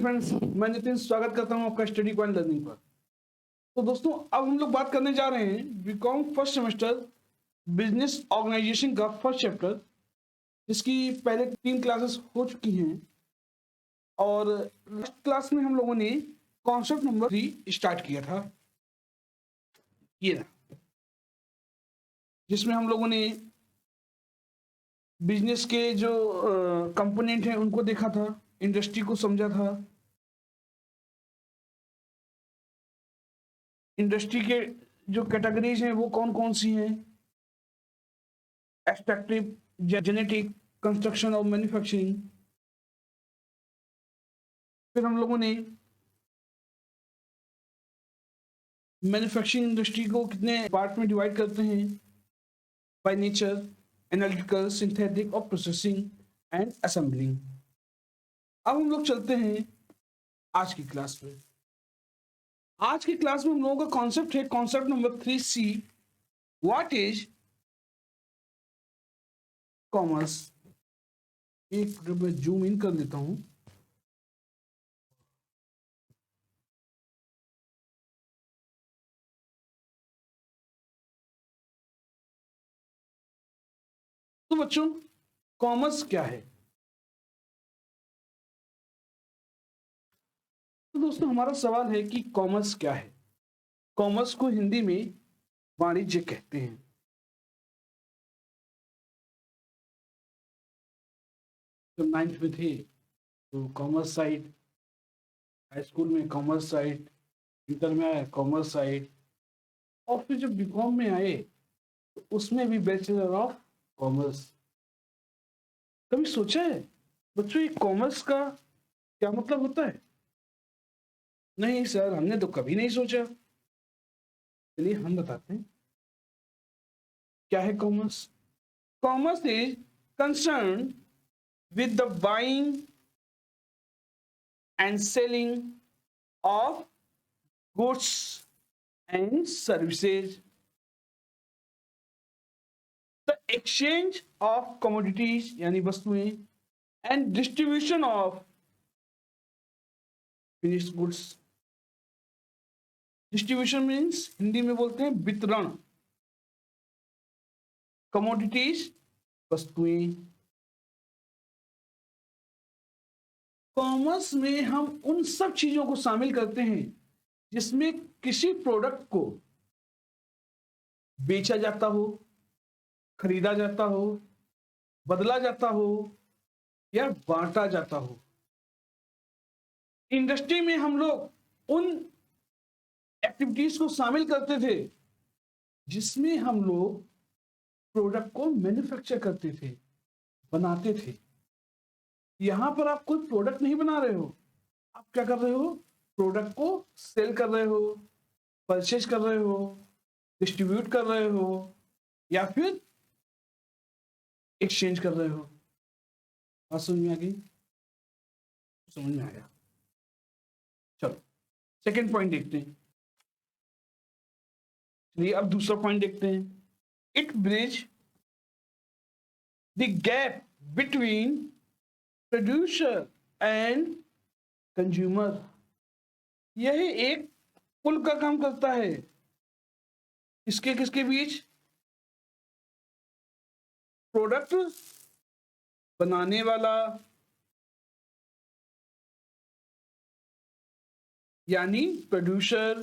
Friends, मैं नितिन स्वागत करता हूं आपका स्टडी पॉइंट लर्निंग पर। तो दोस्तों, अब हम लोग बात करने जा रहे हैं BCom first semester business organisation का फर्स्ट चैप्टर, जिसकी पहले 3 क्लासेस हो चुकी हैं और लास्ट क्लास में हम लोगों ने कॉन्सेप्ट नंबर 3 स्टार्ट किया था, ये रहा, जिसमें हम लोगों ने बिजनेस के जो कंपोनेंट हैं उनको देखा था, इंडस्ट्री को समझा था, इंडस्ट्री के जो कैटेगरीज हैं वो कौन कौन सी हैं, एक्सट्रैक्टिव, जेनेटिक, कंस्ट्रक्शन और मैन्युफैक्चरिंग। फिर हम लोगों ने मैन्युफैक्चरिंग इंडस्ट्री को कितने पार्ट में डिवाइड करते हैं, बाय नेचर, एनालिटिकल, सिंथेटिक और प्रोसेसिंग एंड असेंबलिंग। अब हम लोग चलते हैं आज की क्लास पे। आज की क्लास में हम लोगों का कॉन्सेप्ट है concept number 3C, what is commerce. एक मिनट में जूम इन कर लेता हूं। तो बच्चों, कॉमर्स क्या है? तो दोस्तों, हमारा सवाल है कि कॉमर्स क्या है। कॉमर्स को हिंदी में वाणिज्य कहते हैं। जब 9th में थे तो कॉमर्स साइड, हाई स्कूल में कॉमर्स साइड, इंटर में आया कॉमर्स साइड, और फिर जब बीकॉम में आए तो उसमें भी बैचलर ऑफ कॉमर्स। कभी सोचा है बच्चों ये कॉमर्स का क्या मतलब होता है? नहीं सर, हमने तो कभी नहीं सोचा। चलिए हम बताते हैं क्या है commerce. Commerce is concern with the buying and selling of goods and services, the exchange of commodities यानी वस्तुएं, and distribution of finished goods. Distribution means Hindi में बोलते हैं वितरण, commodities वस्तुएं। कॉमर्स में हम उन सब चीजों को शामिल करते हैं जिसमें किसी प्रोडक्ट को बेचा जाता हो, खरीदा जाता हो, बदला जाता हो या बांटा जाता हो। इंडस्ट्री में हम लोग उन एक्टिविटीज को शामिल करते थे जिसमें हम लोग प्रोडक्ट को मैन्युफैक्चर करते थे, बनाते थे। यहां पर आप कोई प्रोडक्ट नहीं बना रहे हो, आप क्या कर रहे हो? प्रोडक्ट को सेल कर रहे हो, परचेज कर रहे हो, डिस्ट्रीब्यूट कर रहे हो या फिर एक्सचेंज कर रहे हो। बात समझ में आ गई? समझ में आया। चलो सेकंड पॉइंट देखते हैं। चलिए अब दूसरा पॉइंट देखते हैं। It bridge the gap between producer and consumer. यह एक पुल का काम करता है। इसके किसके बीच? प्रोडक्ट बनाने वाला यानी प्रोड्यूसर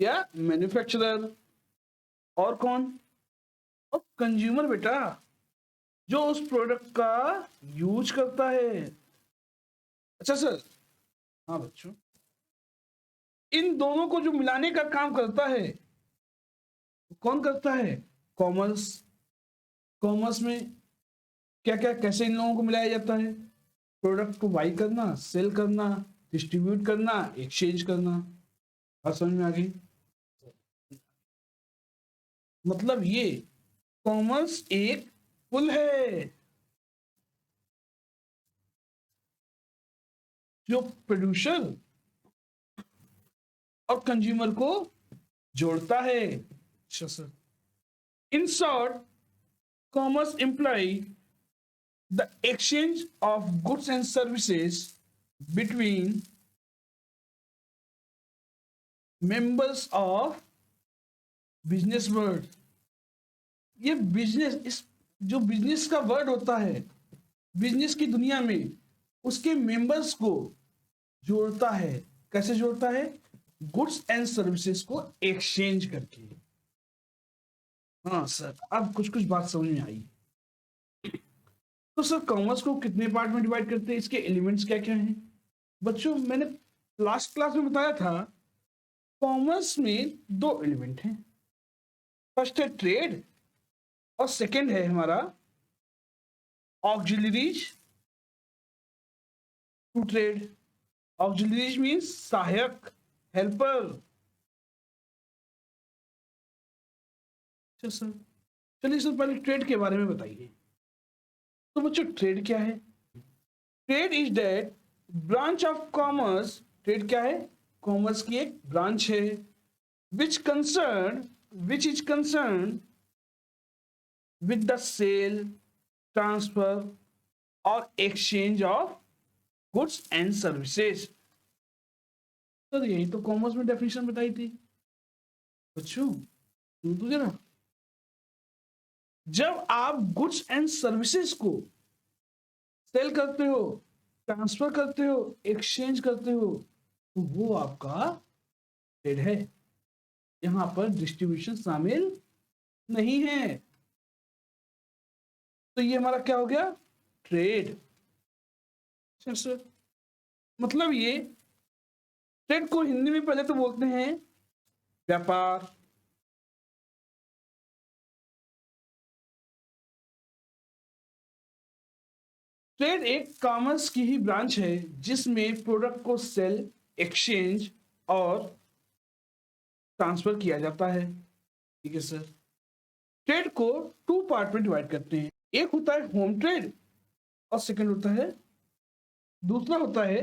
या मैन्युफैक्चरर, और कौन? और कंज्यूमर बेटा, जो उस प्रोडक्ट का यूज करता है। अच्छा सर, हाँ बच्चों, इन दोनों को जो मिलाने का काम करता है कौन करता है? कॉमर्स। कॉमर्स में क्या क्या, कैसे इन लोगों को मिलाया जाता है? प्रोडक्ट को बाई करना, सेल करना, डिस्ट्रीब्यूट करना, एक्सचेंज करना। बात समझ में आ गई? मतलब ये कॉमर्स एक पुल है जो प्रोड्यूसर और कंज्यूमर को जोड़ता है। अच्छा sir, in short, commerce imply the exchange of goods and services between members of business world. ये बिजनेस, इस जो बिजनेस का वर्ड होता है, बिजनेस की दुनिया में उसके मेंबर्स को जोड़ता है। कैसे जोड़ता है? गुड्स एंड सर्विसेज को एक्सचेंज करके। हाँ सर, अब कुछ कुछ बात समझ में आई। तो सर कॉमर्स को कितने पार्ट में डिवाइड करते हैं, इसके एलिमेंट्स क्या क्या हैं? बच्चों मैंने लास्ट क्लास में बताया था, कॉमर्स में दो एलिमेंट हैं। फर्स्ट है ट्रेड और सेकंड है हमारा auxiliaries to trade. Auxiliaries means सहायक, हेल्पर। अच्छा सर, चलिए सर पहले ट्रेड के बारे में बताइए। तो बच्चों ट्रेड क्या है? Trade is that branch of commerce. Trade क्या है? कॉमर्स की एक ब्रांच है। Which concern, which is concern with the sale, transfer और exchange of goods and services. तो यही तो कॉमर्स में डेफिनेशन बताई थी बच्चों। तो जरा, जब आप गुड्स एंड सर्विसेज को सेल करते हो, ट्रांसफर करते हो, एक्सचेंज करते हो, तो वो आपका ट्रेड है। यहां पर डिस्ट्रीब्यूशन शामिल नहीं है। तो ये हमारा क्या हो गया? ट्रेड। सर मतलब ये ट्रेड को हिंदी में पहले तो बोलते हैं व्यापार। ट्रेड एक कॉमर्स की ही ब्रांच है जिसमें प्रोडक्ट को सेल, एक्सचेंज और ट्रांसफर किया जाता है। ठीक है सर। ट्रेड को टू पार्ट में डिवाइड करते हैं। एक होता है होम ट्रेड और सेकंड होता है, दूसरा होता है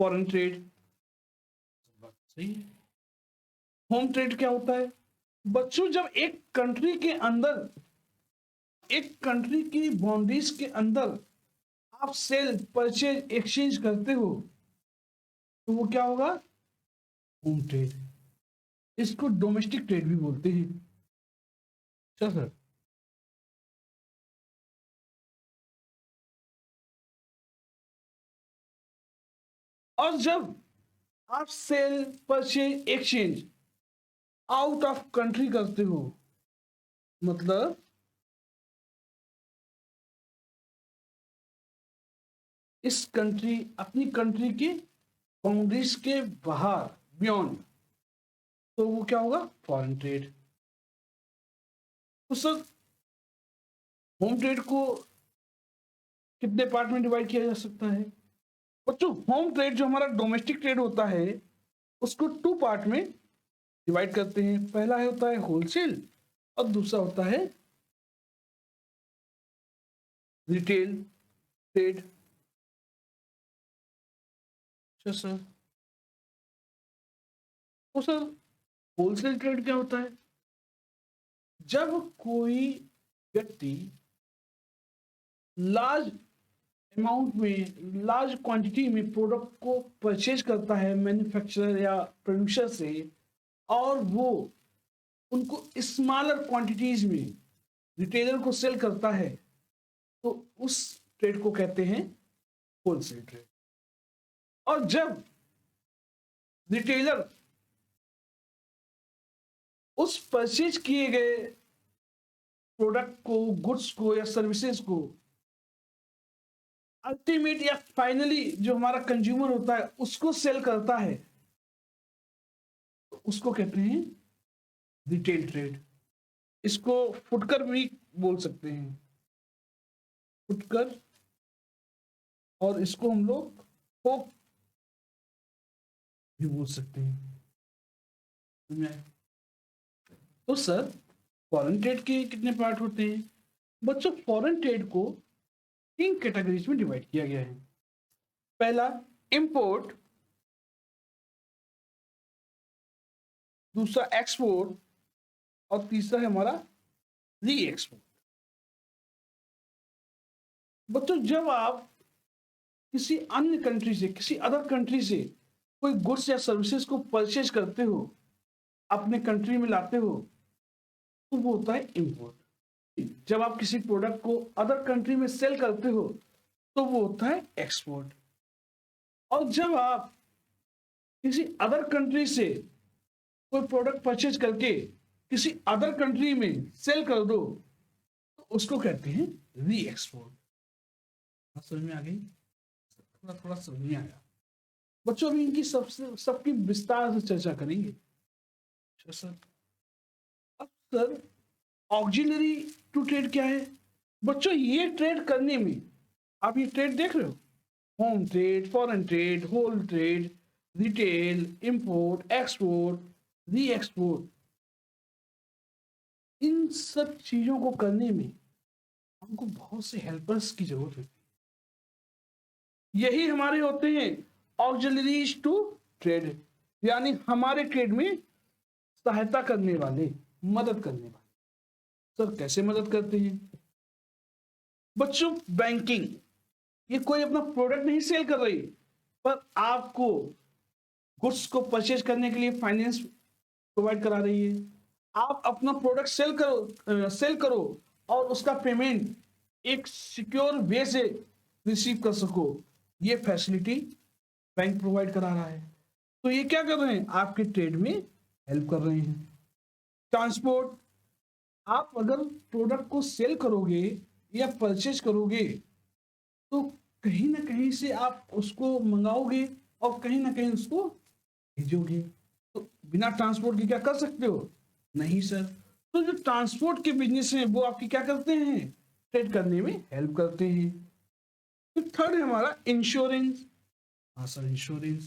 फॉरेन ट्रेड। सही है। होम ट्रेड क्या होता है? बच्चों जब एक कंट्री के अंदर, एक कंट्री की बाउंड्रीज के अंदर आप सेल, परचेज, एक्सचेंज करते हो, तो वो क्या होगा? Home trade. इसको डोमेस्टिक ट्रेड भी बोलते हैं। अच्छा सर। और जब आप sell, purchase, exchange out of country करते हो, मतलब इस कंट्री, अपनी कंट्री की बाउंड्रीज के बाहर, बियॉन्ड, तो वो क्या होगा? Foreign trade. तो सर होम ट्रेड को कितने पार्ट में डिवाइड किया जा सकता है? बच्चों होम ट्रेड जो हमारा डोमेस्टिक ट्रेड होता है उसको टू पार्ट में डिवाइड करते हैं। पहला है होता है होलसेल और दूसरा होता है रिटेल ट्रेड। अच्छा सर। तो सर होलसेल ट्रेड क्या होता है? जब कोई व्यक्ति लार्ज अमाउंट में, लार्ज क्वांटिटी में प्रोडक्ट को परचेज करता है मैन्युफैक्चरर या प्रोड्यूसर से, और वो उनको स्मॉलर क्वांटिटीज में रिटेलर को सेल करता है, तो उस ट्रेड को कहते हैं होलसेल ट्रेड। और जब रिटेलर उस परचेज किए गए प्रोडक्ट को, गुड्स को या सर्विसेज को अल्टीमेट या फाइनली जो हमारा कंज्यूमर होता है उसको सेल करता है, तो उसको कहते हैं रिटेल ट्रेड। इसको फुटकर भी बोल सकते हैं, फुटकर। और इसको हम लोग थोक भी बोल सकते हैं। तो सर फॉरेन ट्रेड के कितने पार्ट होते हैं? बच्चों फॉरेन ट्रेड को तीन कैटेगरीज में डिवाइड किया गया है। पहला इंपोर्ट, दूसरा एक्सपोर्ट और तीसरा है हमारा री एक्सपोर्ट। बच्चों जब आप किसी अन्य कंट्री से, किसी अदर कंट्री से कोई गुड्स या सर्विसेज को परचेज करते हो, अपने कंट्री में लाते हो, तो वो होता है इम्पोर्ट। जब आप किसी प्रोडक्ट को अदर कंट्री में सेल करते हो, तो वो होता है एक्सपोर्ट। और जब आप किसी अदर कंट्री से कोई प्रोडक्ट परचेज करके किसी अदर कंट्री में सेल कर दो, तो उसको कहते हैं री एक्सपोर्ट। समझ में आ गई? थोड़ा थोड़ा समझ में आया बच्चों? अभी इनकी सबकी विस्तार से चर्चा करेंगे। अच्छा सर। अब सर, ऑक्सिलरी टू ट्रेड क्या है? बच्चों ये ट्रेड करने में, आप ये ट्रेड देख रहे हो, home trade, foreign trade, whole trade, retail, import, export, re export, इन सब चीजों को करने में हमको बहुत से हेल्पर्स की जरूरत होती है। यही हमारे होते हैं ऑक्सिलरीज टू ट्रेड, यानी हमारे ट्रेड में सहायता करने वाले, मदद करने वाले। सर कैसे मदद करते हैं? बच्चों बैंकिंग, ये कोई अपना प्रोडक्ट नहीं सेल कर रही, पर आपको गुड्स को परचेज करने के लिए फाइनेंस प्रोवाइड करा रही है। आप अपना प्रोडक्ट सेल करो और उसका पेमेंट एक सिक्योर वे से रिसीव कर सको, ये फैसिलिटी बैंक प्रोवाइड करा रहा है। तो ये क्या कर रहे हैं? आपके ट्रेड में हेल्प कर रहे हैं। ट्रांसपोर्ट, आप अगर प्रोडक्ट को सेल करोगे या परचेज करोगे, तो कहीं ना कहीं से आप उसको मंगाओगे और कहीं ना कहीं उसको भेजोगे। तो बिना ट्रांसपोर्ट के क्या कर सकते हो? नहीं सर। तो जो ट्रांसपोर्ट के बिजनेस हैं, वो आपकी क्या करते हैं? ट्रेड करने में हेल्प करते हैं। तो थर्ड है हमारा इंश्योरेंस। हाँ सर, इंश्योरेंस।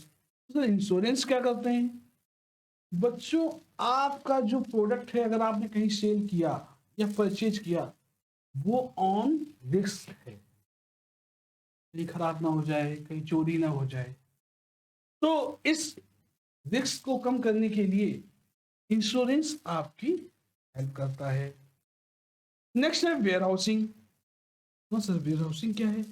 सर इंश्योरेंस क्या करते हैं? बच्चों आपका जो प्रोडक्ट है, अगर आपने कहीं सेल किया या परचेज किया, वो ऑन रिस्क है, कहीं खराब ना हो जाए, कहीं चोरी ना हो जाए। तो इस रिस्क को कम करने के लिए इंश्योरेंस आपकी हेल्प करता है। नेक्स्ट है वेयर हाउसिंग। हाँ सर, वेयर हाउसिंग क्या है?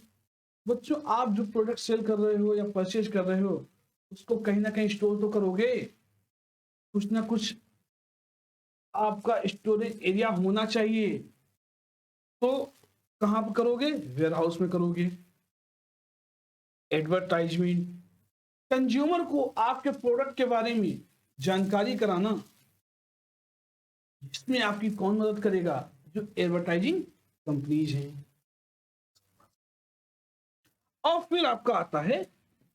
बच्चों आप जो प्रोडक्ट सेल कर रहे हो या परचेज कर रहे हो, उसको कहीं ना कहीं स्टोर तो करोगे, कुछ ना कुछ आपका स्टोरेज एरिया होना चाहिए। तो कहाँ पर करोगे? वेयर हाउस में करोगे। एडवर्टाइजमेंट, कंज्यूमर को आपके प्रोडक्ट के बारे में जानकारी कराना, इसमें आपकी कौन मदद करेगा? जो एडवर्टाइजिंग कंपनीज हैं। और फिर आपका आता है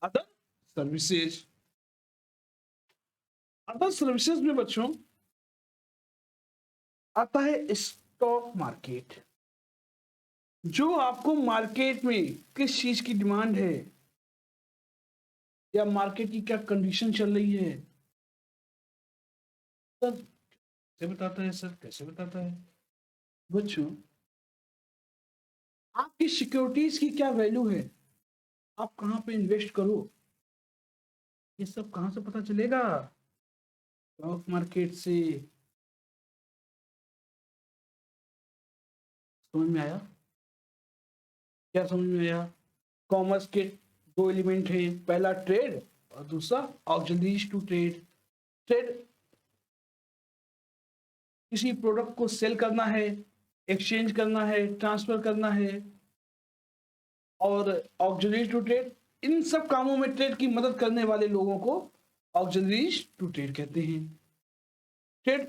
अदर सर्विसेज। अदर सर्विसेज में बच्चों आता है स्टॉक मार्केट, जो आपको मार्केट में किस चीज की डिमांड है या मार्केट की क्या कंडीशन चल रही है, सर कैसे बताता है? सर कैसे बताता है? बच्चों आपकी सिक्योरिटीज की क्या वैल्यू है, आप कहां पे इन्वेस्ट करो, ये सब कहां से पता चलेगा? स्टॉक मार्केट से। समझ में आया? क्या समझ में आया? कॉमर्स के दो एलिमेंट है, पहला ट्रेड और दूसरा ऑक्सिलरीज टू ट्रेड। ट्रेड किसी प्रोडक्ट को सेल करना है, एक्सचेंज करना है, ट्रांसफर करना है। और ऑक्सिलरीज टू ट्रेड, इन सब कामों में ट्रेड की मदद करने वाले लोगों को ऑक्सिलरीज टू ट्रेड कहते हैं। ट्रेड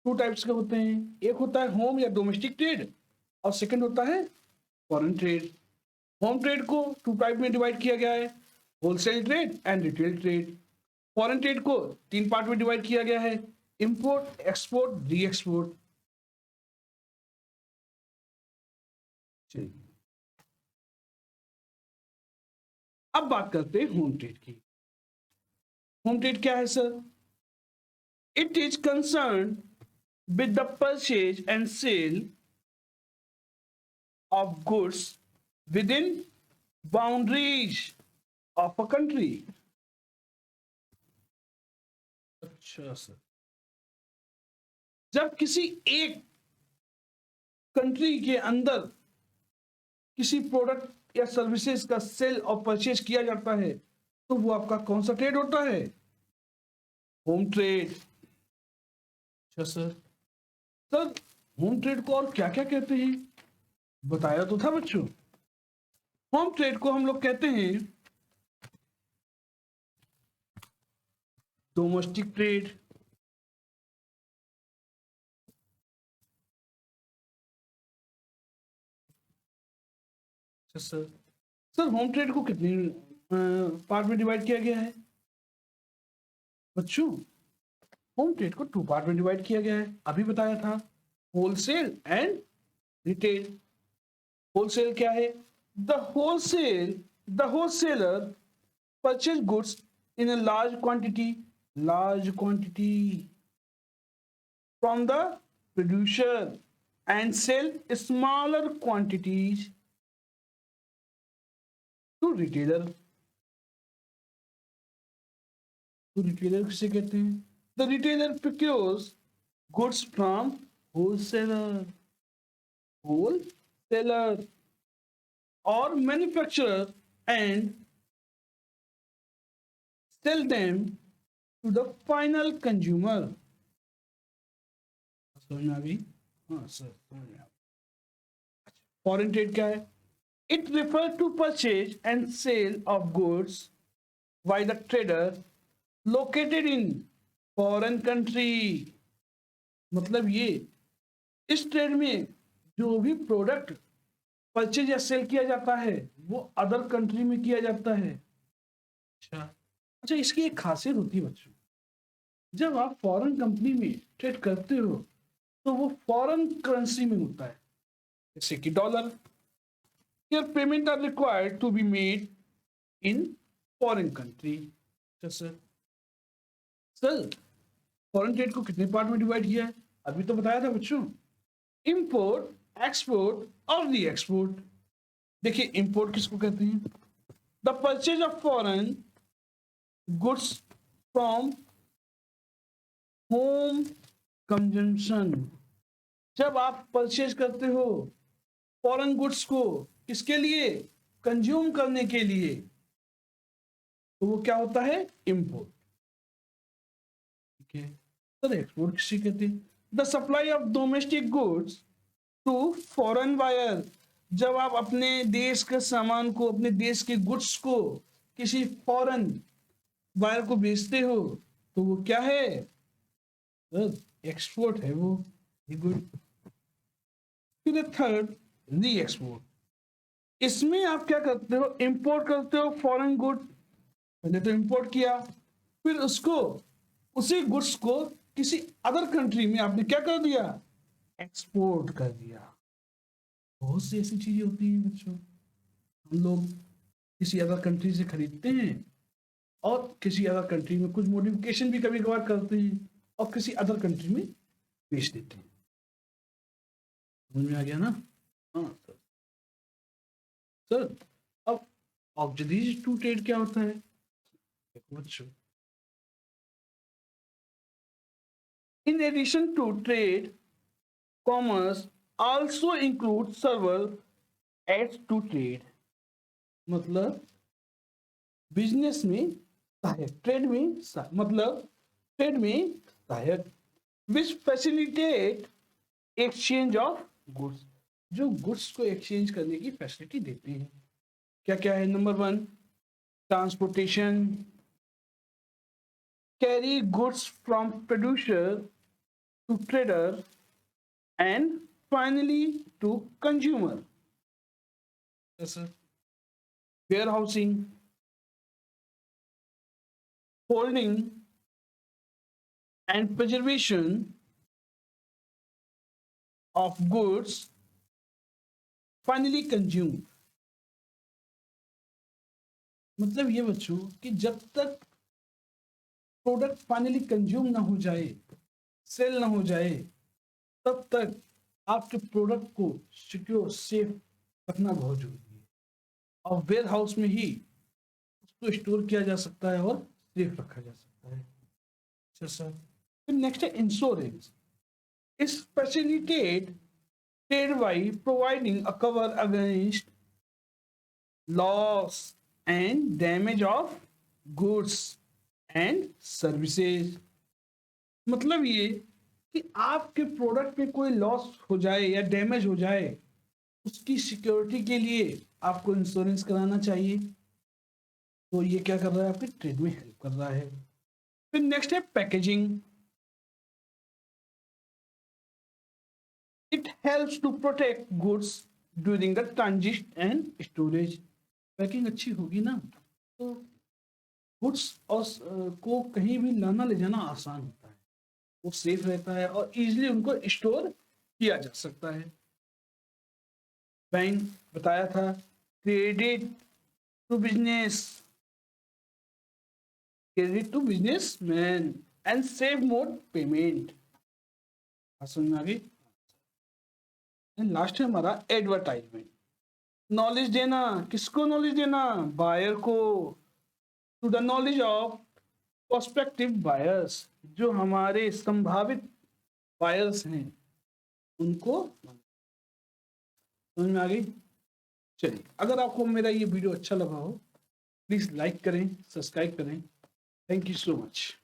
टू टाइप्स के होते हैं, एक होता है होम या डोमेस्टिक ट्रेड, और सेकंड होता है फॉरेन ट्रेड। होम ट्रेड को टू टाइप में डिवाइड किया गया है, wholesale trade and retail trade. Foreign trade को तीन पार्ट में डिवाइड किया गया है, इंपोर्ट, एक्सपोर्ट, री एक्सपोर्ट। अब बात करते हैं होम ट्रेड की। होम ट्रेड क्या है sir? It is concern with the purchase and sale of goods with in boundaries of a country. अच्छा सर, जब किसी एक कंट्री के अंदर किसी प्रोडक्ट या सर्विसेज का सेल और परचेज किया जाता है तो वो आपका कौन सा ट्रेड होता है? Home trade. अच्छा सर। सर होम ट्रेड को और क्या क्या कहते हैं? बताया तो था बच्चों। होम ट्रेड को हम लोग कहते हैं डोमेस्टिक ट्रेड। अच्छा सर। सर होम ट्रेड को कितने पार्ट में डिवाइड किया गया है बच्चों? होम ट्रेड को 2 पार्ट में डिवाइड किया गया है, अभी बताया था। Wholesale and retail. होलसेल क्या है? The wholesaler purchase goods in a large quantity from the producer and sell smaller quantities to retailer। तो रिटेलर किसे कहते हैं? The retailer procures goods from wholesaler wholesaler or manufacturer and sell them to the final consumer। समझ में आ गई? हाँ sir समझ में आ गई। फॉरेन ट्रेड क्या है? It refer to purchase and sale of goods by the trader located in foreign country. मतलब ये, इस ट्रेड में जो भी प्रोडक्ट परचेज या सेल किया जाता है वो अदर कंट्री में किया जाता है। अच्छा। अच्छा, इसकी एक खासियत होती है बच्चों, जब आप फॉरेन कंपनी में ट्रेड करते हो तो वो फॉरेन करेंसी में होता है, जैसे कि dollar. Your payment are required to be made in foreign country। Sir sir foreign trade को कितने पार्ट में डिवाइड किया है? अभी तो बताया था बच्चों। इंपोर्ट, एक्सपोर्ट और री एक्सपोर्ट। देखिए इंपोर्ट किसको कहते हैं? The purchase of foreign goods from home consumption. जब आप परचेज करते हो फॉरेन गुड्स को, किसके लिए? कंज्यूम करने के लिए, तो वो क्या होता है? इंपोर्ट। ठीक है सर। एक्सपोर्ट किसे कहते हैं? The supply of domestic goods to foreign buyer. जब आप अपने देश के सामान को, अपने देश के गुड्स को किसी फॉरेन बायर को बेचते हो तो वो क्या है? एक्सपोर्ट है वो। गुड। फिर थर्ड, री एक्सपोर्ट। इसमें आप क्या करते हो? इंपोर्ट करते हो फॉरेन गुड। पहले तो इंपोर्ट किया, फिर उसको, उसी गुड्स को किसी अदर कंट्री में आपने क्या कर दिया? एक्सपोर्ट कर दिया। बहुत सी ऐसी चीजें होती हैं बच्चों, हम लोग किसी अदर कंट्री से खरीदते हैं और किसी अदर कंट्री में कुछ मॉडिफिकेशन भी कभी कभार करते हैं और किसी अदर कंट्री में बेच देते हैं। समझ में आ गया ना? हाँ सर। सर अब ऑक्सिडाइज्ड टू ट्रेड क्या होता है? देखो बच्चों, in addition to trade, commerce also includes several adds to trade। मतलब बिजनेस में सहायक, ट्रेड में मतलब ट्रेड में सहायक, विच फैसिलिटेट एक्सचेंज ऑफ गुड्स। जो गुड्स को एक्सचेंज करने की फैसिलिटी देते हैं। क्या क्या है? Number 1, transportation, carry goods from producer to trader and finally to consumer। yes sir। warehousing, holding and preservation of goods finally consumed। मतलब ये बच्चों कि जब तक प्रोडक्ट फाइनली कंज्यूम ना हो जाए, सेल ना हो जाए, तब तक आपके प्रोडक्ट को सिक्योर, सेफ रखना बहुत जरूरी है। और वेयर हाउस में ही उसको स्टोर किया जा सकता है और सेफ रखा जा सकता है। अच्छा सर। फिर नेक्स्ट है इंश्योरेंस। इस facilitate trade by providing a cover against loss and damage of goods and services. मतलब ये कि आपके प्रोडक्ट में कोई लॉस हो जाए या डैमेज हो जाए, उसकी सिक्योरिटी के लिए आपको इंश्योरेंस कराना चाहिए। तो ये क्या कर रहा है, आपके ट्रेड में हेल्प कर रहा है। फिर नेक्स्ट है packaging. It helps to protect goods during the transit and storage. Packing अच्छी होगी ना तो गुड्स और को कहीं भी लाना ले जाना आसान होता है, वो सेफ रहता है और इजीली उनको स्टोर किया जा सकता है। बैंक बताया था, credit to business, credit to businessman and save mode payment. समझ में आ गई। एंड लास्ट है हमारा एडवर्टाइजमेंट। नॉलेज देना, किसको नॉलेज देना, बायर को, to the knowledge of prospective buyers, जो हमारे संभावित बायर्स हैं उनको। समझ में आ गई। चलिए, अगर आपको मेरा ये वीडियो अच्छा लगा हो प्लीज लाइक करें, सब्सक्राइब करें। Thank you so much.